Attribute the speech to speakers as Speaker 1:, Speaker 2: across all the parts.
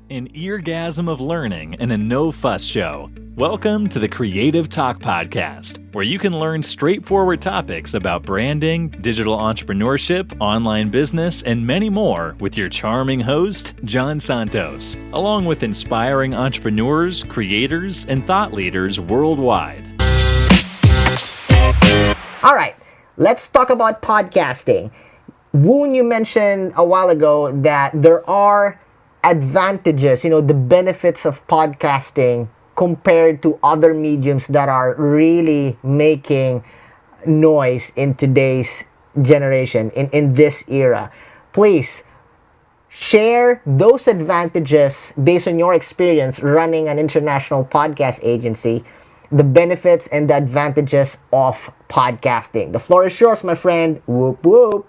Speaker 1: An eargasm of learning in a no-fuss show. Welcome to the Creative Talk Podcast, where you can learn straightforward topics about branding, digital entrepreneurship, online business, and many more with your charming host, John Santos, along with inspiring entrepreneurs, creators, and thought leaders worldwide.
Speaker 2: All right, let's talk about podcasting. Woon, you mentioned a while ago that there are advantages, the benefits of podcasting compared to other mediums that are really making noise in today's generation, in this era. Please share those advantages based on your experience running an international podcast agency, the benefits and the advantages of podcasting. The floor is yours, my friend. Whoop, whoop.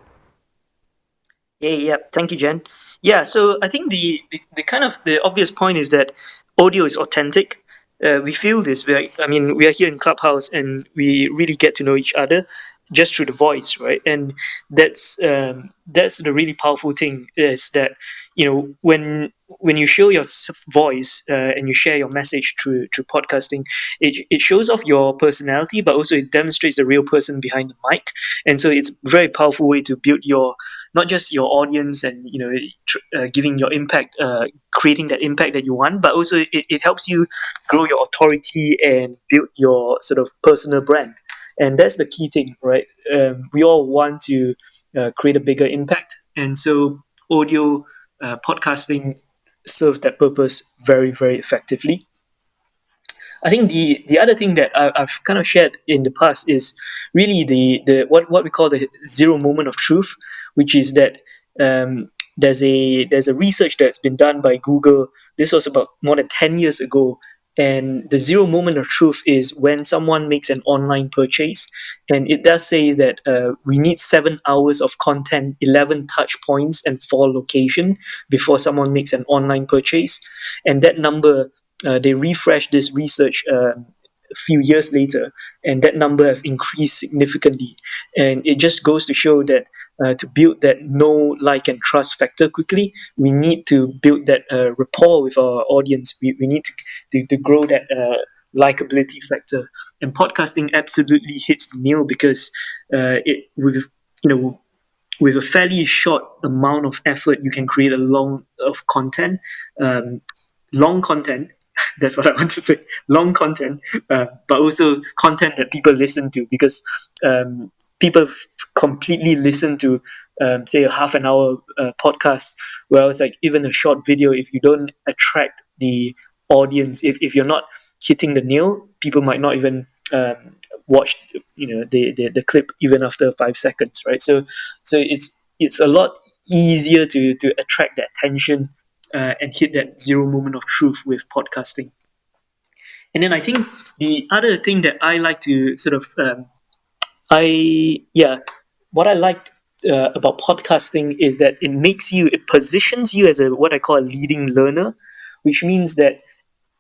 Speaker 3: Yeah. Thank you, Jen. Yeah, so I think the kind of the obvious point is that audio is authentic. We feel this. We are here in Clubhouse, and we really get to know each other just through the voice, right? And that's the really powerful thing, is that when you show your voice and you share your message through podcasting, it shows off your personality, but also it demonstrates the real person behind the mic. And so it's a very powerful way to build your, not just your audience and giving your impact, creating that impact that you want, but also it helps you grow your authority and build your sort of personal brand. And that's the key thing, right? We all want to create a bigger impact, and so audio podcasting serves that purpose very, very effectively. I think the other thing that I've kind of shared in the past is really the what we call the zero moment of truth, which is that there's a research that's been done by Google. This was about more than 10 years ago. And the zero moment of truth is when someone makes an online purchase. And it does say that we need 7 hours of content, 11 touch points, and 4 location before someone makes an online purchase. And that number, they refreshed this research a few years later, and that number have increased significantly. And it just goes to show that to build that know, like, and trust factor quickly, we need to build that rapport with our audience. We need to grow that likability factor. And podcasting absolutely hits the nail, because with a fairly short amount of effort, you can create a long content. That's what I want to say. Long content, but also content that people listen to, because people completely listen to, say, a half an hour podcast, whereas like even a short video, if you don't attract the audience, if you're not hitting the nail, people might not even watch the clip even after 5 seconds, right? So it's a lot easier to attract the attention and hit that zero moment of truth with podcasting. And then I think the other thing that I like to sort of, what I like about podcasting is that it positions you as what I call a leading learner, which means that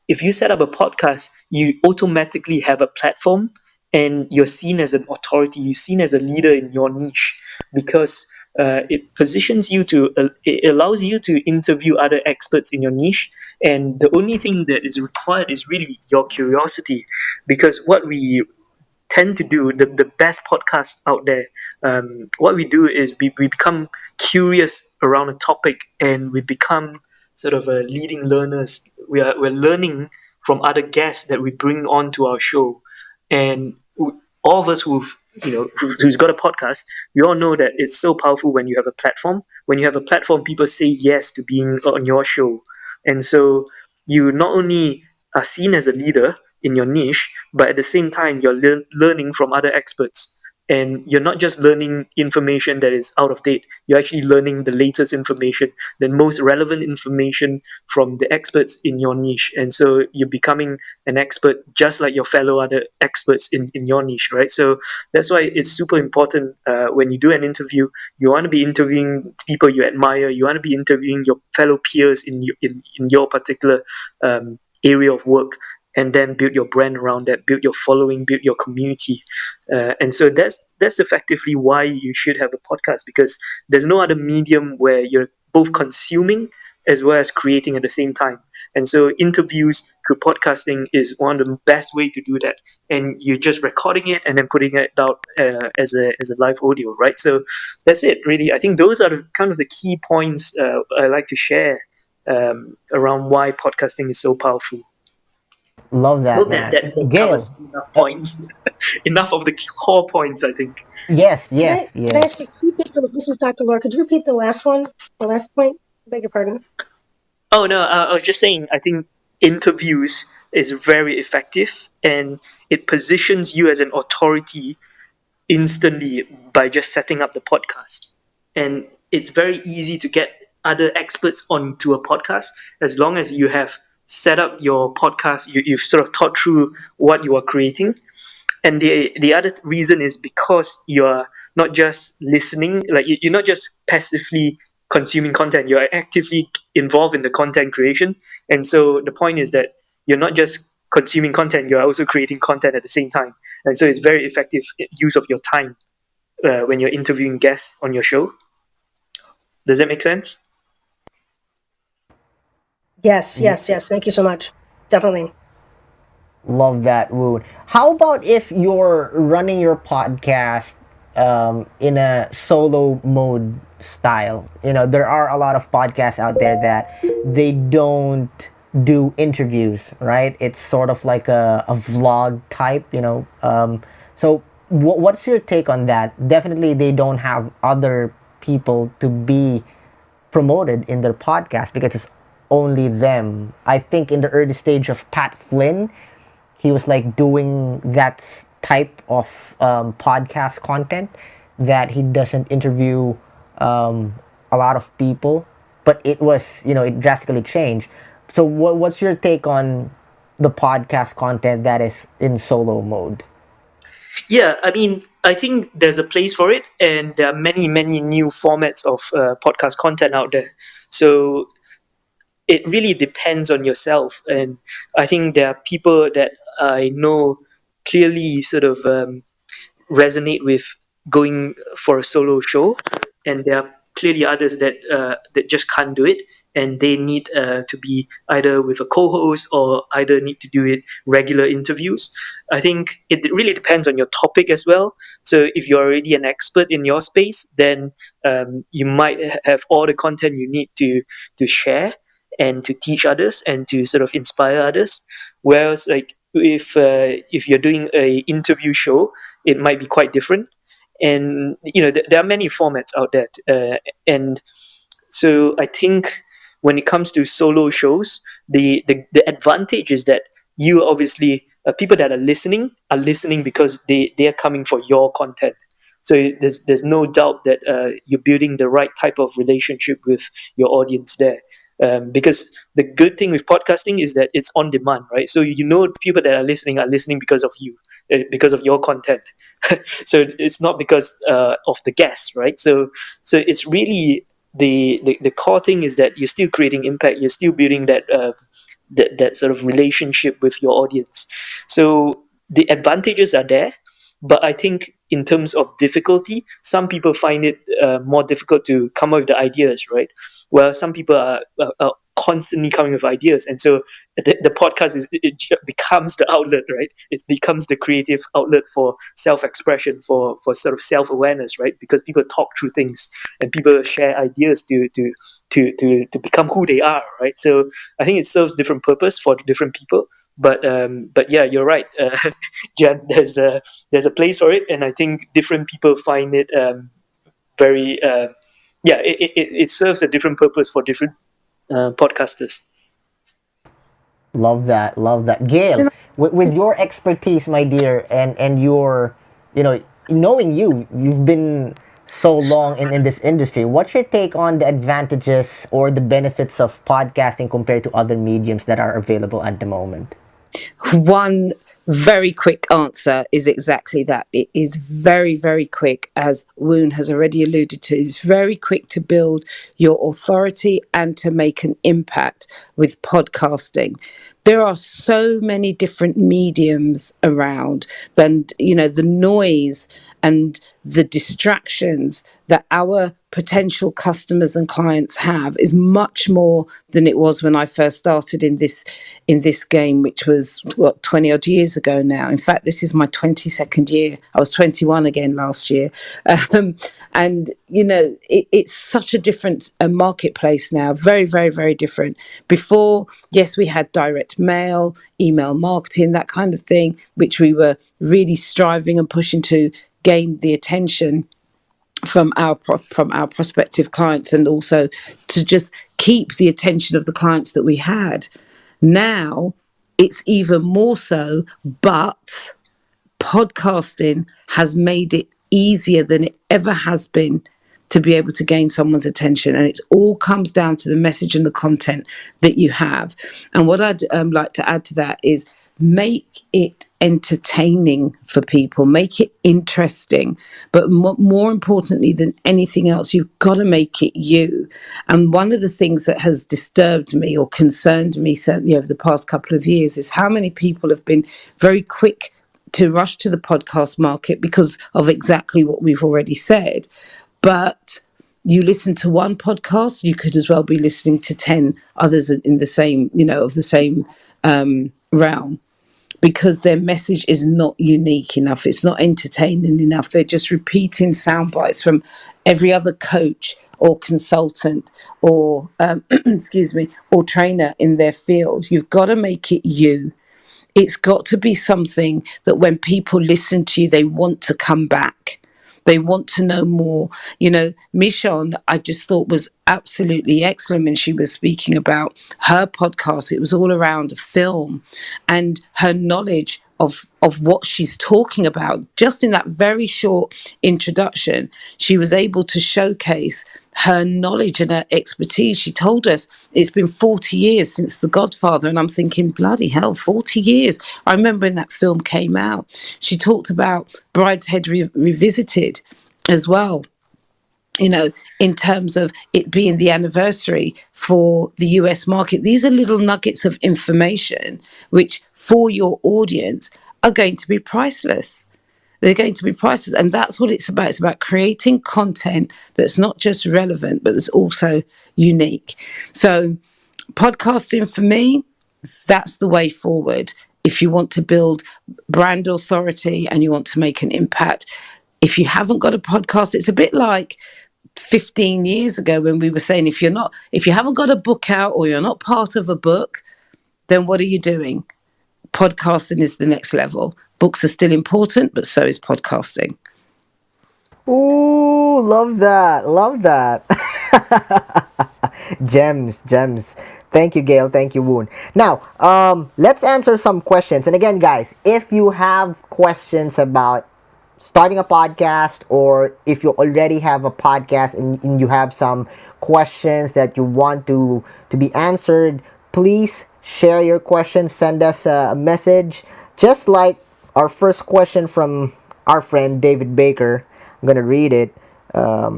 Speaker 3: if you set up a podcast, you automatically have a platform, and you're seen as an authority, you're seen as a leader in your niche, because it positions you it allows you to interview other experts in your niche, and the only thing that is required is really your curiosity. Because what we tend to do, the best podcasts out there, what we do is we become curious around a topic, and we become sort of leading learners. We're learning from other guests that we bring onto our show, and all of us who's got a podcast, we all know that it's so powerful when you have a platform. When you have a platform, people say yes to being on your show. And so you not only are seen as a leader in your niche, but at the same time, you're learning from other experts. And you're not just learning information that is out of date. You're actually learning the latest information, the most relevant information from the experts in your niche. And so you're becoming an expert just like your fellow other experts in your niche, right? So that's why it's super important when you do an interview, you want to be interviewing people you admire. You want to be interviewing your fellow peers in your particular area of work. And then build your brand around that, build your following, build your community. And so that's effectively why you should have a podcast, because there's no other medium where you're both consuming as well as creating at the same time. And so interviews through podcasting is one of the best way to do that. And you're just recording it and then putting it out as a live audio, right? So that's it, really. I think those are the, kind of the key points I like to share around why podcasting is so powerful.
Speaker 2: Love
Speaker 3: I
Speaker 2: that,
Speaker 3: hope
Speaker 2: man.
Speaker 3: that
Speaker 2: Gail.
Speaker 3: covers enough points, enough of the core points, I think.
Speaker 2: Yes,
Speaker 4: Can
Speaker 2: yes,
Speaker 4: I
Speaker 2: yes.
Speaker 4: ask you, could you repeat this is Dr. Laura, could you repeat the last one? The last point? Beg your pardon.
Speaker 3: Oh no, I was just saying. I think interviews is very effective, and it positions you as an authority instantly by just setting up the podcast. And it's very easy to get other experts onto a podcast as long as you have set up your podcast. You've sort of thought through what you are creating. And the other reason is because you're not just listening, like you're not just passively consuming content, you're actively involved in the content creation. And so the point is that you're not just consuming content, you're also creating content at the same time. And so it's very effective use of your time when you're interviewing guests on your show. Does that make sense?
Speaker 4: Yes. Thank you so much. Definitely.
Speaker 2: Love that, Woon. How about if you're running your podcast in a solo mode style? You know, there are a lot of podcasts out there that they don't do interviews, right? It's sort of like a vlog type, you know. So, what's your take on that? Definitely, they don't have other people to be promoted in their podcast because it's only them. I think in the early stage of Pat Flynn, he was like doing that type of podcast content that he doesn't interview a lot of people, but it was, you know, it drastically changed. So what's your take on the podcast content that is in solo mode?
Speaker 3: Yeah, I mean, I think there's a place for it, and there are many, many new formats of podcast content out there. So it really depends on yourself. And I think there are people that I know clearly sort of resonate with going for a solo show, and there are clearly others that just can't do it, and they need to be either with a co-host or either need to do it regular interviews. I think it really depends on your topic as well. So if you're already an expert in your space, then you might have all the content you need to share and to teach others and to sort of inspire others. Whereas like if you're doing a interview show, it might be quite different. And you know there are many formats out there, and so I think when it comes to solo shows, the advantage is that you obviously people that are listening because they are coming for your content. So there's no doubt that you're building the right type of relationship with your audience there. Because the good thing with podcasting is that it's on demand, right? So you know people that are listening because of you, because of your content. So it's not because of the guests, right? So it's really the core thing is that you're still creating impact, you're still building that sort of relationship with your audience. So the advantages are there, but I think in terms of difficulty, some people find it more difficult to come up with the ideas, right? Well, some people are constantly coming with ideas, and so the podcast becomes the outlet, right? It becomes the creative outlet for self-expression, for sort of self-awareness, right? Because people talk through things and people share ideas to become who they are, right? So I think it serves different purpose for different people. But yeah, you're right, Jan. There's a place for it, and I think different people find it very yeah. It serves a different purpose for different podcasters.
Speaker 2: Love that, love that. Gail, with your expertise, my dear, and your, you know, knowing you've been so long in this industry, what's your take on the advantages or the benefits of podcasting compared to other mediums that are available at the moment?
Speaker 5: One very quick answer is exactly that. It is very, very quick, as Woon has already alluded to. It's very quick to build your authority and to make an impact with podcasting. There are so many different mediums around, and you know, the noise and the distractions that our potential customers and clients have is much more than it was when I first started in this game, which was 20 odd years ago now. In fact, this is my 22nd year. I was 21 again last year. And it's such a different marketplace now, very, very, very different. Before, yes, we had direct mail, email marketing, that kind of thing, which we were really striving and pushing to gain the attention from our prospective clients, and also to just keep the attention of the clients that we had. Now it's even more so, but podcasting has made it easier than it ever has been to be able to gain someone's attention. And it all comes down to the message and the content that you have. And what I'd like to add to that is make it entertaining for people, make it interesting. But more importantly than anything else, you've got to make it you. And one of the things that has disturbed me or concerned me, certainly over the past couple of years, is how many people have been very quick to rush to the podcast market because of exactly what we've already said. But you listen to one podcast, you could as well be listening to 10 others in the same, of the same realm, because their message is not unique enough. It's not entertaining enough. They're just repeating sound bites from every other coach or consultant or, or trainer in their field. You've got to make it you. It's got to be something that when people listen to you, they want to come back. They want to know more. Michonne, I just thought was absolutely excellent when she was speaking about her podcast. It was all around film and her knowledge of what she's talking about. Just in that very short introduction, she was able to showcase her knowledge and her expertise. She told us it's been 40 years since The Godfather, and I'm thinking, bloody hell, 40 years. I remember when that film came out. She talked about Brideshead Revisited as well, in terms of it being the anniversary for the US market. These are little nuggets of information which, for your audience, are going to be priceless. They're going to be priceless. And that's what it's about. It's about creating content that's not just relevant, but that's also unique. So podcasting, for me, that's the way forward. If you want to build brand authority and you want to make an impact, if you haven't got a podcast, it's a bit like 15 years ago when we were saying, if you haven't got a book out or you're not part of a book, then what are you doing? Podcasting is the next level. Books are still important, but so is podcasting.
Speaker 2: Ooh, love that. Love that. Gems. Thank you, Gail. Thank you, Woon. Now, let's answer some questions. And again, guys, if you have questions about starting a podcast, or if you already have a podcast and you have some questions that you want to be answered, please share your questions. Send us a message. Just like our first question from our friend David Baker. I'm going to read it.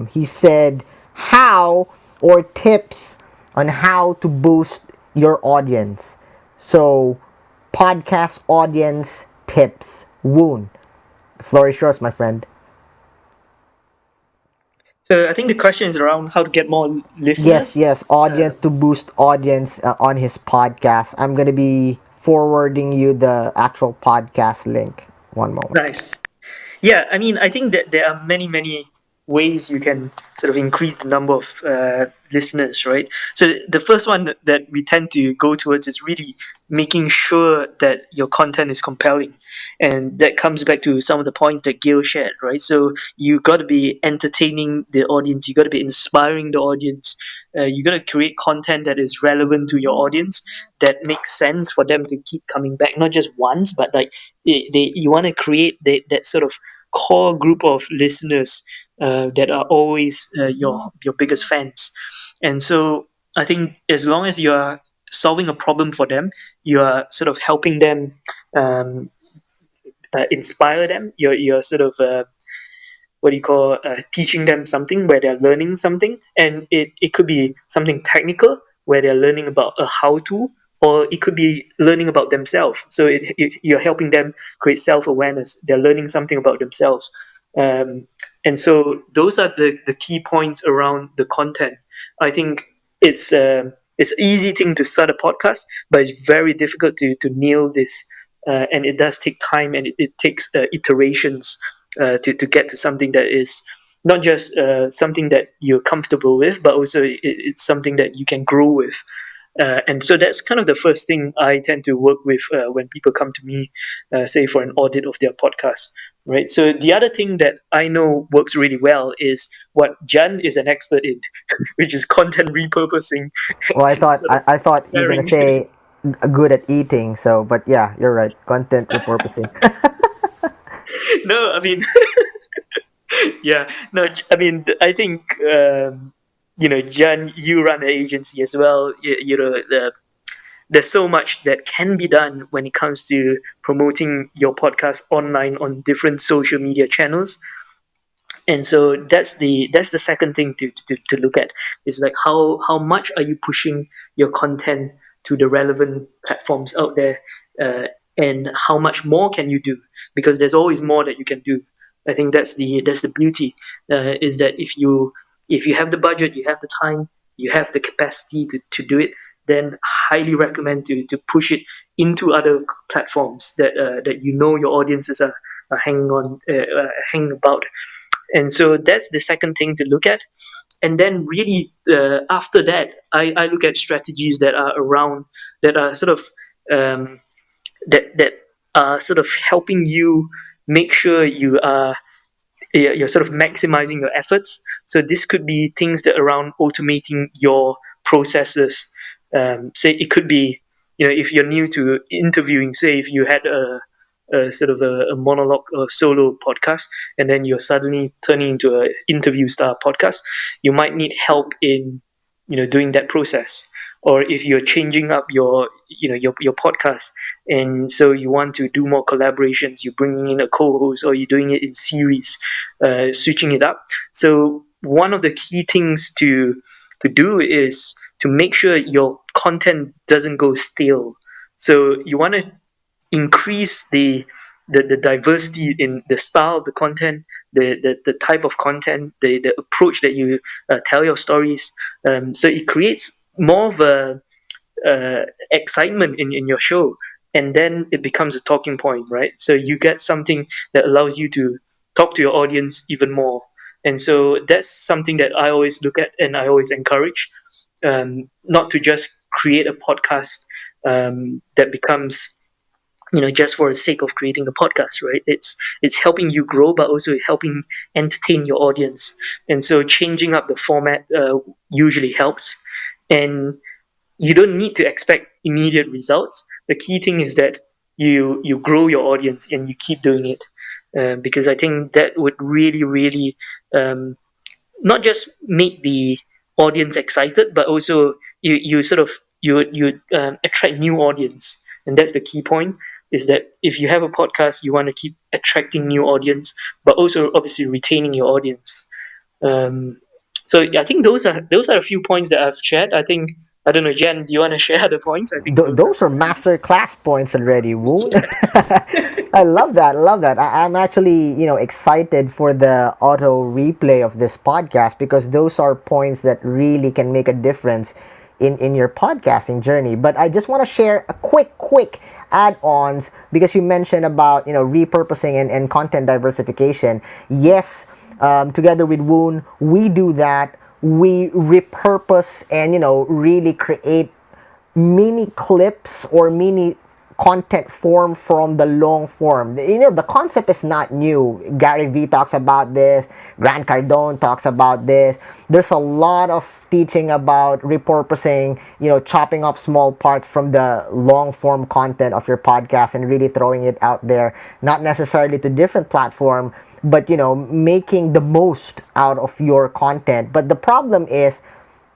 Speaker 2: He said, how, or tips on how to boost your audience. So, podcast audience tips. Woon, the floor is yours, my friend.
Speaker 3: So I think the question is around how to get more listeners.
Speaker 2: Yes, audience, to boost audience on his podcast. I'm going to be forwarding you the actual podcast link. One moment.
Speaker 3: Nice. Yeah, I mean, I think that there are many ways you can sort of increase the number of listeners, right? So the first one that we tend to go towards is really making sure that your content is compelling. And that comes back to some of the points that Gail shared, right? So you got to be entertaining the audience. You got to be inspiring the audience. You got to create content that is relevant to your audience, that makes sense for them to keep coming back, not just once, but like you want to create that sort of core group of listeners that are always your biggest fans. And so I think as long as you are solving a problem for them, you are sort of helping them, inspire them. You're sort of teaching them something where they're learning something, and it could be something technical where they're learning about a how-to, or it could be learning about themselves. So you're helping them create self-awareness. They're learning something about themselves. And so those are the key points around the content. I think it's an easy thing to start a podcast, but it's very difficult to nail this. And it does take time, and it takes iterations to get to something that is not just something that you're comfortable with, but also it's something that you can grow with. And so that's kind of the first thing I tend to work with when people come to me, say for an audit of their podcast, right? So the other thing that I know works really well is what Jan is an expert in, which is content repurposing
Speaker 2: Well, I
Speaker 3: and
Speaker 2: thought
Speaker 3: sort of
Speaker 2: I thought you're gonna
Speaker 3: sharing.
Speaker 2: say good at eating. So, but yeah, you're right. Content repurposing.
Speaker 3: No, I mean, yeah, no, I mean, I think Jan, you run an agency as well. There's so much that can be done when it comes to promoting your podcast online on different social media channels. And so that's the second thing to look at, is like how much are you pushing your content to the relevant platforms out there, and how much more can you do, because there's always more that you can do. I think that's the beauty, is that if you have the budget, you have the time, you have the capacity to do it, then highly recommend to push it into other platforms that your audiences are hanging about. And so that's the second thing to look at. And then really after that, I look at strategies that are around, that are sort of that are sort of helping you make sure you're sort of maximizing your efforts. So this could be things that around automating your processes. Say it could be, if you're new to interviewing, say if you had a sort of a monologue or solo podcast, and then you're suddenly turning into an interview style podcast, you might need help in doing that process. Or if you're changing up your podcast, and so you want to do more collaborations, you're bringing in a co-host, or you're doing it in series, switching it up. So one of the key things to do is to make sure your content doesn't go stale. So you want to increase the diversity in the style of the content, the type of content, the approach that you tell your stories. So it creates more of a excitement in your show, and then it becomes a talking point, right? So you get something that allows you to talk to your audience even more. And so that's something that I always look at, and I always encourage, not to just create a podcast that becomes just for the sake of creating a podcast, right? It's helping you grow, but also helping entertain your audience. And so changing up the format usually helps. And you don't need to expect immediate results. The key thing is that you grow your audience and you keep doing it, because I think that would really, really not just make the audience excited, but also you sort of you attract new audience. And that's the key point, is that if you have a podcast, you want to keep attracting new audience, but also obviously retaining your audience. So I think those are a few points that I've shared. I don't know, Jen, do you want to share the points? I think
Speaker 2: Those are master class points already, Woon. I love that. I love that. I'm actually, excited for the auto replay of this podcast, because those are points that really can make a difference in your podcasting journey. But I just want to share a quick add-ons, because you mentioned about, repurposing and content diversification. Yes, together with Woon, we do that. We repurpose and, really create mini clips or mini content form from the long form. The concept is not new. Gary Vee talks about this. Grant Cardone talks about this. There's a lot of teaching about repurposing, chopping up small parts from the long form content of your podcast and really throwing it out there, not necessarily to different platform, but, making the most out of your content. But the problem is,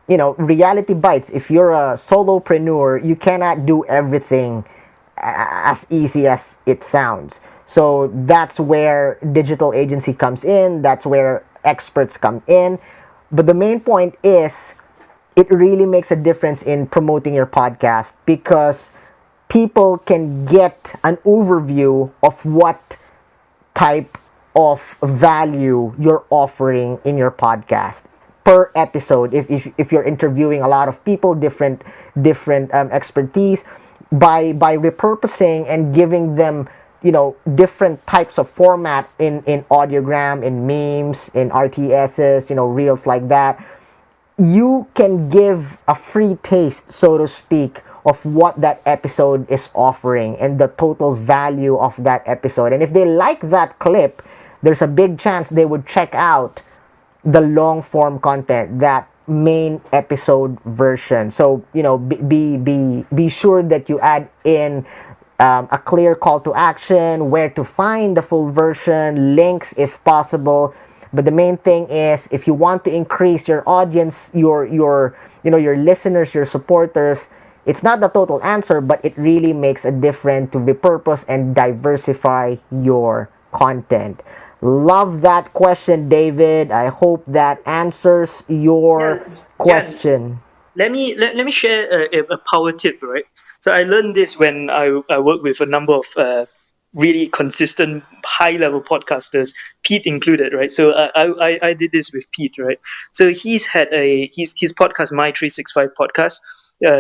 Speaker 2: reality bites. If you're a solopreneur, you cannot do everything as easy as it sounds. So that's where digital agency comes in. That's where experts come in. But the main point is, it really makes a difference in promoting your podcast, because people can get an overview of what type of value you're offering in your podcast per episode. If you're interviewing a lot of people, different expertise, by repurposing and giving them, different types of format in audiogram, in memes, in RTSs, reels like that, you can give a free taste, so to speak, of what that episode is offering and the total value of that episode. And if they like that clip, there's a big chance they would check out the long form content, that main episode version. So, be sure that you add in a clear call to action, where to find the full version, links if possible. But the main thing is, if you want to increase your audience, your listeners, your supporters, it's not the total answer, but it really makes a difference to repurpose and diversify your content. Love that question, David. I hope that answers your
Speaker 3: Yeah, yeah.
Speaker 2: question.
Speaker 3: Let me share a power tip, right? So I learned this when I worked with a number of really consistent high level podcasters, Pete included, right? So I did this with Pete, right? So he's had his podcast, My 365 podcast.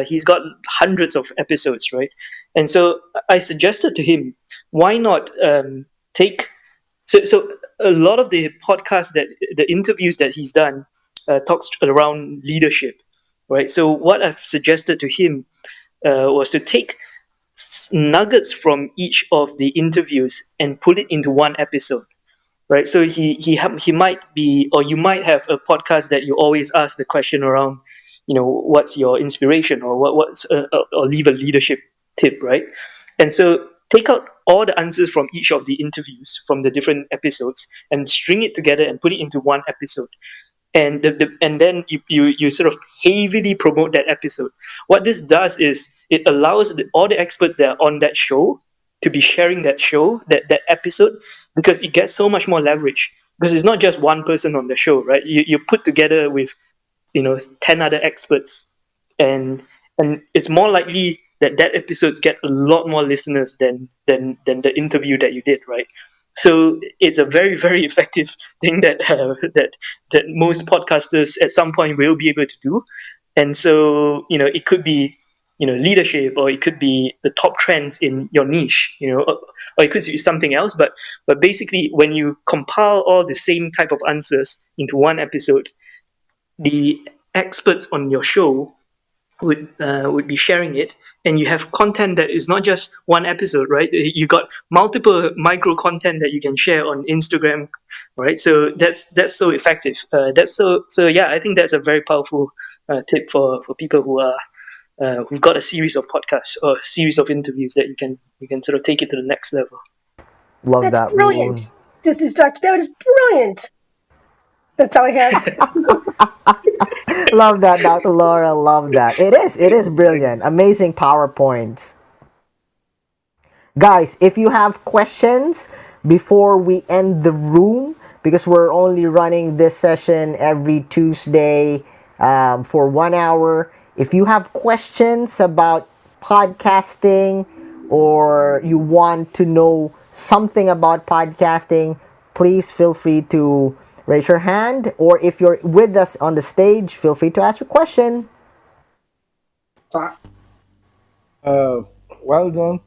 Speaker 3: He's got hundreds of episodes, right? And so I suggested to him, why not take so a lot of the podcasts, that the interviews that he's done, talks around leadership, right? So what I've suggested to him was to take nuggets from each of the interviews and put it into one episode, right? So he might be, or you might have a podcast that you always ask the question around, what's your inspiration, or what's or leave a leadership tip, right? And so take out all the answers from each of the interviews from the different episodes and string it together and put it into one episode. And and then you sort of heavily promote that episode. What this does is it allows all the experts that are on that show to be sharing that show, that episode, because it gets so much more leverage, because it's not just one person on the show, right? You put together with 10 other experts, and it's more likely that episodes get a lot more listeners than the interview that you did, right? So it's a very, very effective thing that most podcasters at some point will be able to do. And so it could be leadership, or it could be the top trends in your niche, or it could be something else. But basically, when you compile all the same type of answers into one episode, the experts on your show would be sharing it, and you have content that is not just one episode, right? You got multiple micro content that you can share on Instagram, right? So that's so effective. That's so yeah. I think that's a very powerful tip for people who've got a series of podcasts or a series of interviews, that you can sort of take it to the next level.
Speaker 2: Love
Speaker 4: That's
Speaker 2: that, Woon.
Speaker 4: brilliant. This is Dr. That is brilliant. That's all I have.
Speaker 2: Love that, Dr. Laura. Love that. It is brilliant. Amazing PowerPoints. Guys, if you have questions before we end the room, because we're only running this session every Tuesday for 1 hour. If you have questions about podcasting, or you want to know something about podcasting, please feel free to raise your hand. Or if you're with us on the stage, feel free to ask your question.
Speaker 6: Uh, well done,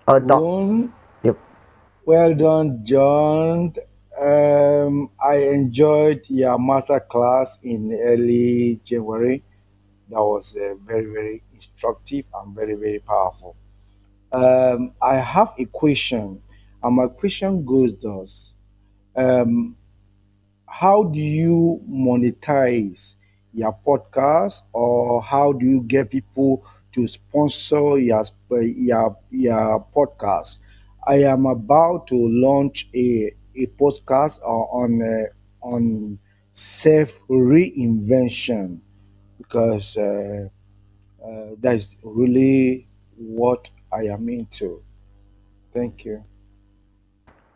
Speaker 2: Doc.
Speaker 6: Woon.
Speaker 2: Yep.
Speaker 6: Well done, John. I enjoyed your master class in early January. That was very, very instructive and very, very powerful. I have a question, and my question goes thus. Um, how do you monetize your podcast, or how do you get people to sponsor your podcast? I am about to launch a podcast on self reinvention, because that is really what I am into. Thank you.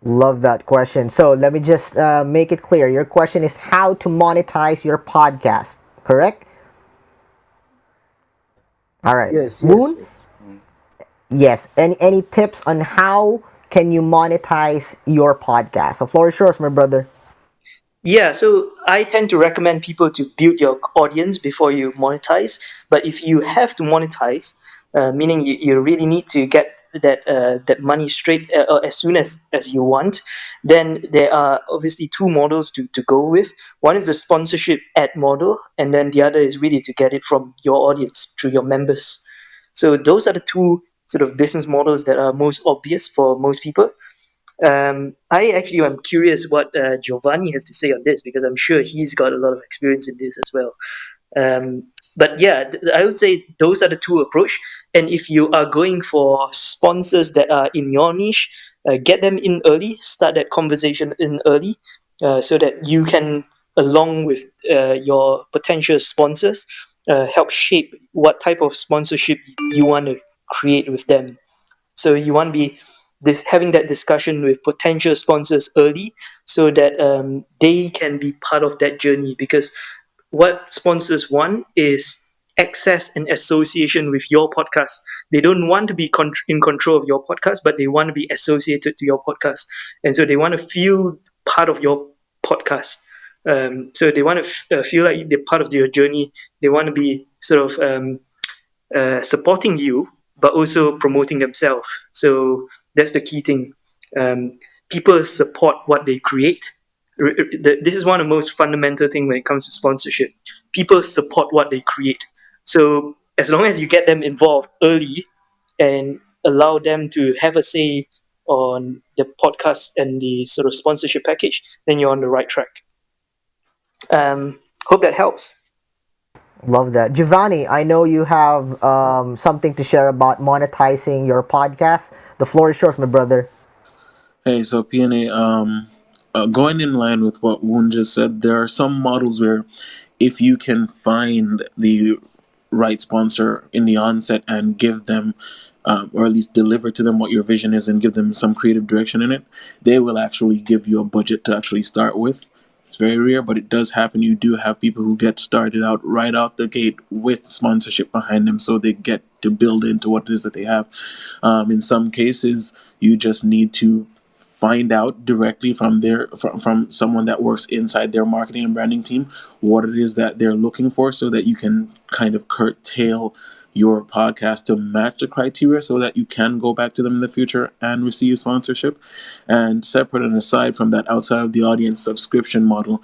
Speaker 2: Love that question. So let me just make it clear. Your question is how to monetize your podcast, correct? All right.
Speaker 6: Yes, yes,
Speaker 2: Woon?
Speaker 6: yes.
Speaker 2: Yes. Any tips on how can you monetize your podcast? The floor is yours, my brother.
Speaker 3: Yeah, so I tend to recommend people to build your audience before you monetize. But if you have to monetize, meaning you really need to get that money straight as soon as you want, then there are obviously two models to go with. One is a sponsorship ad model, and then the other is really to get it from your audience through your members. So those are the two sort of business models that are most obvious for most people. I actually am curious what Giovanni has to say on this because I'm sure he's got a lot of experience in this as well. But yeah, I would say those are the two approach. And if you are going for sponsors that are in your niche, get them in early, start that conversation in early, so that you can, along with your potential sponsors, help shape what type of sponsorship you want to create with them. So you want to be this having that discussion with potential sponsors early, so that they can be part of that journey. Because what sponsors want is access and association with your podcast. They don't want to be in control of your podcast, but they want to be associated to your podcast, and so they want to feel part of your podcast. So they want to feel like they're part of your journey. They want to be sort of supporting you, but also promoting themselves. So that's the key thing. People support what they create. This is one of the most fundamental things when it comes to sponsorship. People support what they create. So as long as you get them involved early and allow them to have a say on the podcast and the sort of sponsorship package, then you're on the right track. Hope that helps.
Speaker 2: Love that. Giovanni, I know you have something to share about monetizing your podcast. The floor is yours, my brother.
Speaker 7: Hey, so PNA, going in line with what Woon just said, there are some models where if you can find the right sponsor in the onset and give them, or at least deliver to them what your vision is and give them some creative direction in it, they will actually give you a budget to actually start with. It's very rare, but it does happen. You do have people who get started out right out the gate with sponsorship behind them, so they get to build into what it is that they have. In some cases, you just need to find out directly from someone that works inside their marketing and branding team what it is that they're looking for, so that you can kind of curtail your podcast to match the criteria, so that you can go back to them in the future and receive sponsorship. And separate and aside from that, outside of the audience subscription model,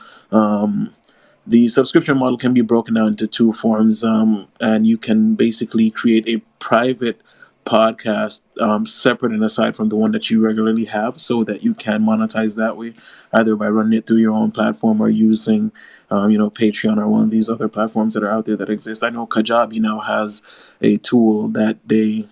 Speaker 7: the subscription model can be broken down into two forms, and you can basically create a private podcast, separate and aside from the one that you regularly have, so that you can monetize that way, either by running it through your own platform or using Patreon or one of these other platforms that are out there that exist. I know Kajabi now has a tool that they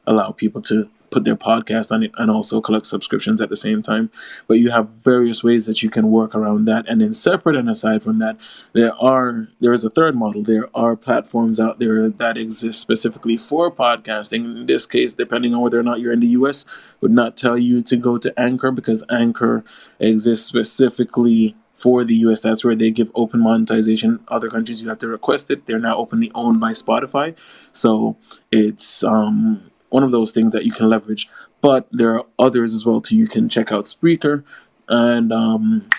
Speaker 7: allow people to put their podcast on it and also collect subscriptions at the same time. But you have various ways that you can work around that. And then separate and aside from that, there is a third model. There are platforms out there that exist specifically for podcasting. In this case, depending on whether or not you're in the US, would not tell you to go to Anchor, because Anchor exists specifically for the US. That's where they give open monetization. Other countries, you have to request it. They're now openly owned by Spotify. So it's one of those things that you can leverage. But there are others as well too. You can check out Spreaker, and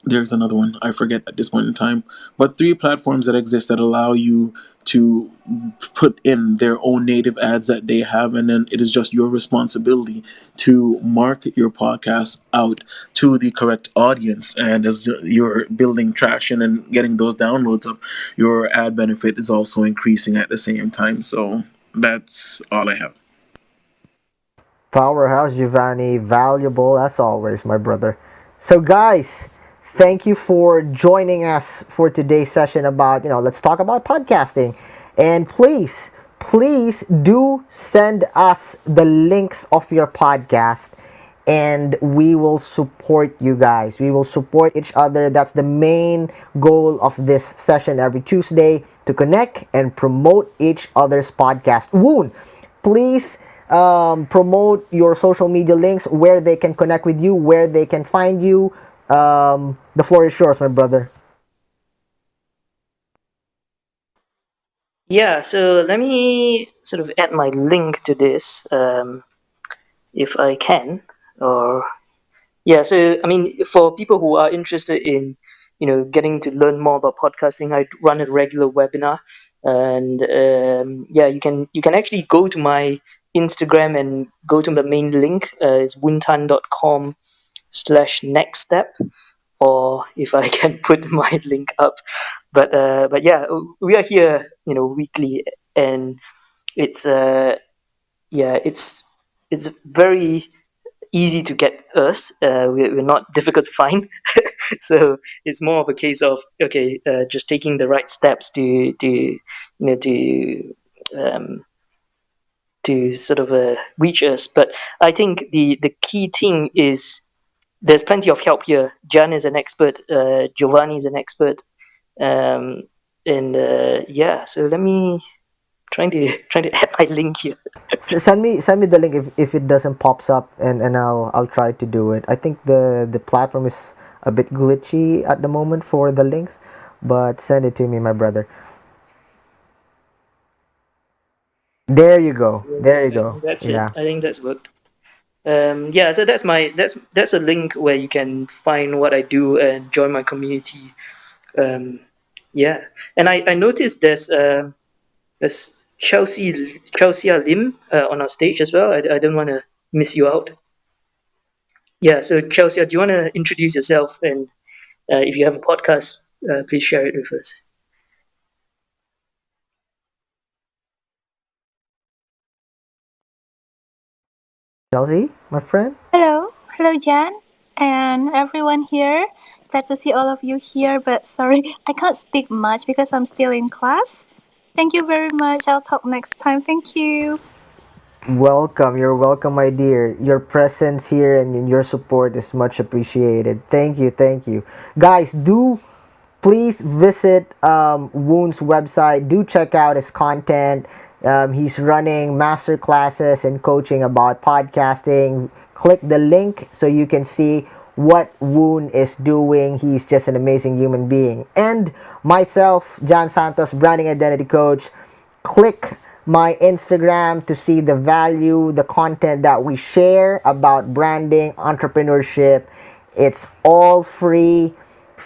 Speaker 7: there's another one I forget at this point in time. But 3 platforms that exist that allow you to put in their own native ads that they have, and then it is just your responsibility to market your podcast out to the correct audience. And as you're building traction and getting those downloads up, your ad benefit is also increasing at the same time. So that's all I have.
Speaker 2: Powerhouse, Giovanni. Valuable as always, my brother. So, guys, thank you for joining us for today's session about, let's talk about podcasting. And please do send us the links of your podcast, and we will support you guys. We will support each other. That's the main goal of this session every Tuesday, to connect and promote each other's podcast. Woon, please promote your social media links, where they can connect with you, where they can find you. The floor is yours, my brother.
Speaker 3: Yeah, so let me sort of add my link to this, if I can. Or yeah, so I mean, for people who are interested in, getting to learn more about podcasting, I run a regular webinar, and yeah, you can actually go to my Instagram and go to the main link. It's woontan.com/next step, or if I can put my link up. But yeah, we are here, weekly, and it's yeah, it's very easy to get us. We're not difficult to find, so it's more of a case of okay, just taking the right steps um, to sort of reach us. But I think the key thing is there's plenty of help here. Jan is an expert. Giovanni is an expert. Um, and yeah, so let me trying to add my link here.
Speaker 2: Send me the link if it doesn't pops up, and I'll try to do it. I think the platform is a bit glitchy at the moment for the links, but send it to me, my brother. There you go. There you go.
Speaker 3: That's it.
Speaker 2: Yeah.
Speaker 3: I think that's worked. Yeah, so that's a link where you can find what I do and join my community. Yeah, and I noticed there's Chelsea Lim on our stage as well. I don't want to miss you out. Yeah, so Chelsea, do you want to introduce yourself, and if you have a podcast, please share it with us.
Speaker 2: Chelsea, my friend.
Speaker 8: Hello, Jan, and everyone here. Glad to see all of you here, but sorry, I can't speak much because I'm still in class. Thank you very much. I'll talk next time. Thank you.
Speaker 2: Welcome. You're welcome, my dear. Your presence here and your support is much appreciated. Thank you. Thank you. Guys, do please visit Woon's website. Do check out his content. He's running master classes and coaching about podcasting. Click the link so you can see what Woon is doing. He's just an amazing human being. And myself, John Santos, branding identity coach. Click my Instagram to see the value, the content that we share about branding, entrepreneurship. It's all free.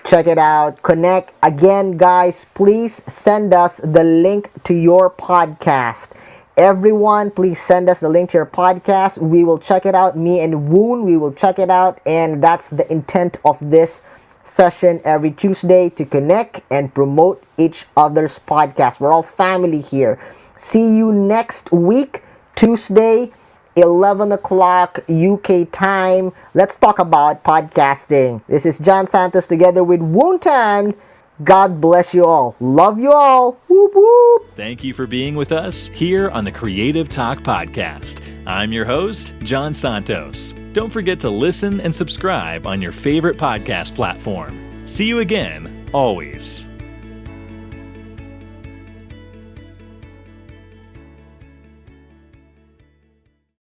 Speaker 2: Check it out. Connect. Again, guys, please send us the link to your podcast. Everyone, please send us the link to your podcast. We will check it out. Me and Woon, we will check it out. And that's the intent of this session every Tuesday, to connect and promote each other's podcast. We're all family here. See you next week, Tuesday, 11 o'clock UK time. Let's talk about podcasting. This is John Santos together with Woon Tan. God bless you all. Love you all. Whoop whoop.
Speaker 1: Thank you for being with us here on the Creative Talk Podcast. I'm your host, John Santos. Don't forget to listen and subscribe on your favorite podcast platform. See you again, always.